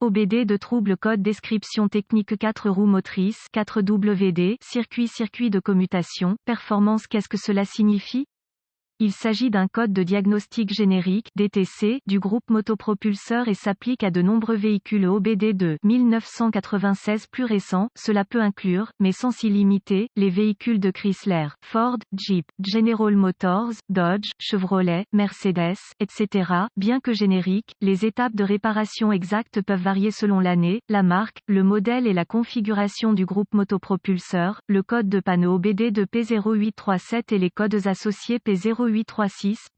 OBD de trouble code description technique 4 roues motrices 4WD circuit de commutation, performance. Qu'est-ce que cela signifie? Il s'agit d'un code de diagnostic générique (DTC) du groupe motopropulseur et s'applique à de nombreux véhicules OBD de 1996 plus récents. Cela peut inclure, mais sans s'y limiter, les véhicules de Chrysler, Ford, Jeep, General Motors, Dodge, Chevrolet, Mercedes, etc. Bien que génériques, les étapes de réparation exactes peuvent varier selon l'année, la marque, le modèle et la configuration du groupe motopropulseur. Le code de panneau OBD de P0837 et les codes associés P0836,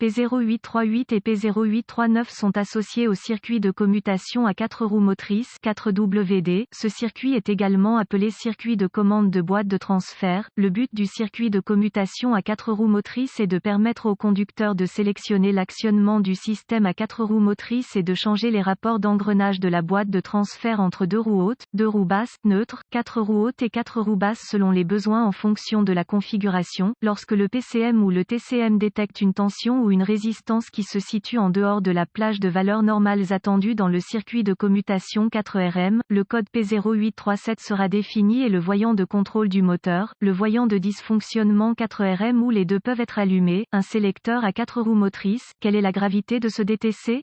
P0838 et P0839 sont associés au circuit de commutation à 4 roues motrices 4WD. Ce circuit est également appelé circuit de commande de boîte de transfert. Le but du circuit de commutation à 4 roues motrices est de permettre au conducteur de sélectionner l'actionnement du système à 4 roues motrices et de changer les rapports d'engrenage de la boîte de transfert entre 2 roues hautes, 2 roues basses, neutres, 4 roues hautes et 4 roues basses selon les besoins en fonction de la configuration. Lorsque le PCM ou le TCM détecte une tension ou une résistance qui se situe en dehors de la plage de valeurs normales attendues dans le circuit de commutation 4RM, le code P0837 sera défini et le voyant de contrôle du moteur, le voyant de dysfonctionnement 4RM où les deux peuvent être allumés, un sélecteur à 4 roues motrices. Quelle est la gravité de ce DTC?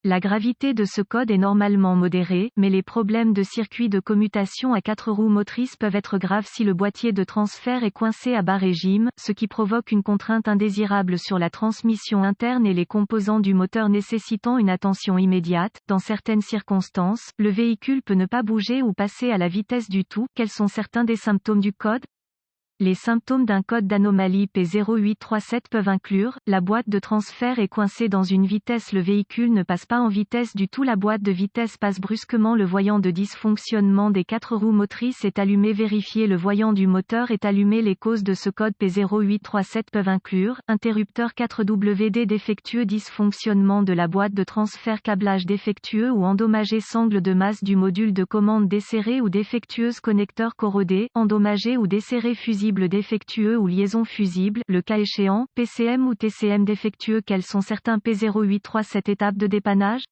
La gravité de ce code est normalement modérée, mais les problèmes de circuit de commutation à 4 roues motrices peuvent être graves si le boîtier de transfert est coincé à bas régime, ce qui provoque une contrainte indésirable sur la transmission interne et les composants du moteur nécessitant une attention immédiate. Dans certaines circonstances, le véhicule peut ne pas bouger ou passer à la vitesse du tout. Quels sont certains des symptômes du code? Les symptômes d'un code d'anomalie P0837 peuvent inclure, la boîte de transfert est coincée dans une vitesse, le véhicule ne passe pas en vitesse du tout, la boîte de vitesse passe brusquement, le voyant de dysfonctionnement des 4 roues motrices est allumé, vérifier le voyant du moteur est allumé. Les causes de ce code P0837 peuvent inclure, interrupteur 4WD défectueux, dysfonctionnement de la boîte de transfert, câblage défectueux ou endommagé, sangle de masse du module de commande desserrée ou défectueuse, connecteur corrodé, endommagé ou desserré, fusible défectueux ou liaison fusible, le cas échéant, PCM ou TCM défectueux. Quels sont certains P0837 étapes de dépannage?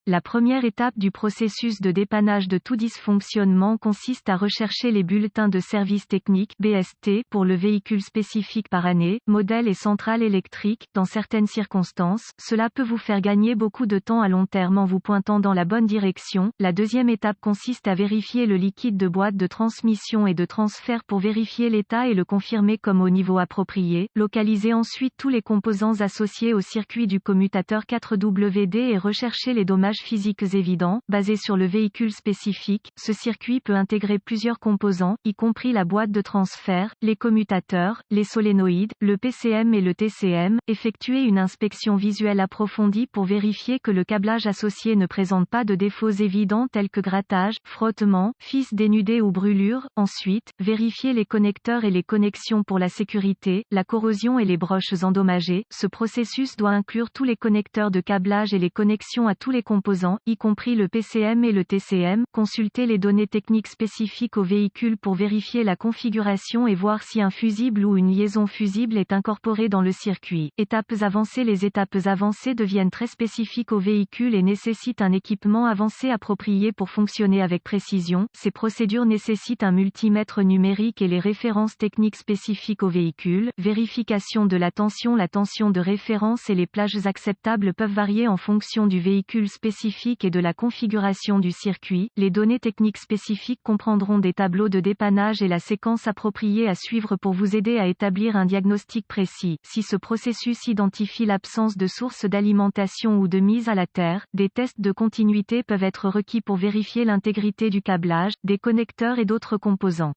La première étape du processus de dépannage de tout dysfonctionnement consiste à rechercher les bulletins de service technique (BST) pour le véhicule spécifique par année, modèle et centrale électrique. Dans certaines circonstances, cela peut vous faire gagner beaucoup de temps à long terme en vous pointant dans la bonne direction. La deuxième étape consiste à vérifier le liquide de boîte de transmission et de transfert pour vérifier l'état et le confirmer comme au niveau approprié. Localisez ensuite tous les composants associés au circuit du commutateur 4WD et recherchez les dommages physiques évidents. Basé sur le véhicule spécifique, ce circuit peut intégrer plusieurs composants, y compris la boîte de transfert, les commutateurs, les solénoïdes, le PCM et le TCM. Effectuez une inspection visuelle approfondie pour vérifier que le câblage associé ne présente pas de défauts évidents tels que grattage, frottement, fils dénudés ou brûlures. Ensuite, vérifiez les connecteurs et les connexions pour la sécurité, la corrosion et les broches endommagées. Ce processus doit inclure tous les connecteurs de câblage et les connexions à tous les composants, y compris le PCM et le TCM. Consultez les données techniques spécifiques au véhicule pour vérifier la configuration et voir si un fusible ou une liaison fusible est incorporée dans le circuit. Étapes avancées. Les étapes avancées deviennent très spécifiques au véhicule et nécessitent un équipement avancé approprié pour fonctionner avec précision. Ces procédures nécessitent un multimètre numérique et les références techniques spécifiques au véhicule. Vérification de la tension de référence et les plages acceptables peuvent varier en fonction du véhicule spécifique et de la configuration du circuit. Les données techniques spécifiques comprendront des tableaux de dépannage et la séquence appropriée à suivre pour vous aider à établir un diagnostic précis. Si ce processus identifie l'absence de source d'alimentation ou de mise à la terre, des tests de continuité peuvent être requis pour vérifier l'intégrité du câblage, des connecteurs et d'autres composants.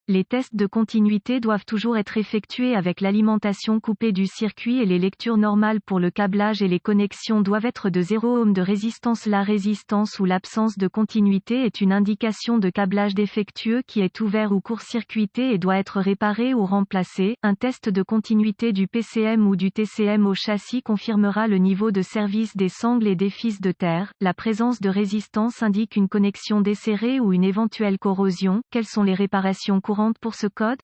Les tests de continuité doivent toujours être effectués avec l'alimentation coupée du circuit et les lectures normales pour le câblage et les connexions doivent être de 0 ohm de résistance. La résistance ou l'absence de continuité est une indication de câblage défectueux qui est ouvert ou court-circuité et doit être réparé ou remplacé. Un test de continuité du PCM ou du TCM au châssis confirmera le niveau de service des sangles et des fils de terre. La présence de résistance indique une connexion desserrée ou une éventuelle corrosion. Quelles sont les réparations courantes pour ce code?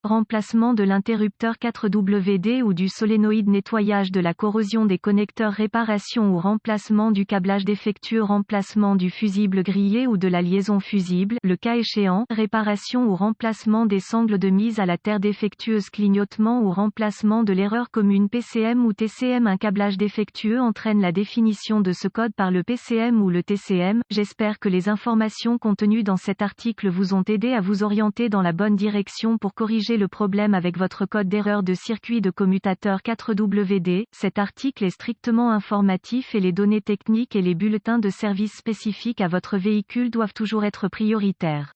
Remplacement de l'interrupteur 4WD ou du solénoïde, nettoyage de la corrosion des connecteurs, réparation ou remplacement du câblage défectueux, remplacement du fusible grillé ou de la liaison fusible, le cas échéant, réparation ou remplacement des sangles de mise à la terre défectueuse, clignotement ou remplacement de l'erreur commune PCM ou TCM. Un câblage défectueux entraîne la définition de ce code par le PCM ou le TCM. J'espère que les informations contenues dans cet article vous ont aidé à vous orienter dans la bonne direction pour corriger le problème avec votre code d'erreur de circuit de commutateur 4WD. Cet article est strictement informatif et les données techniques et les bulletins de service spécifiques à votre véhicule doivent toujours être prioritaires.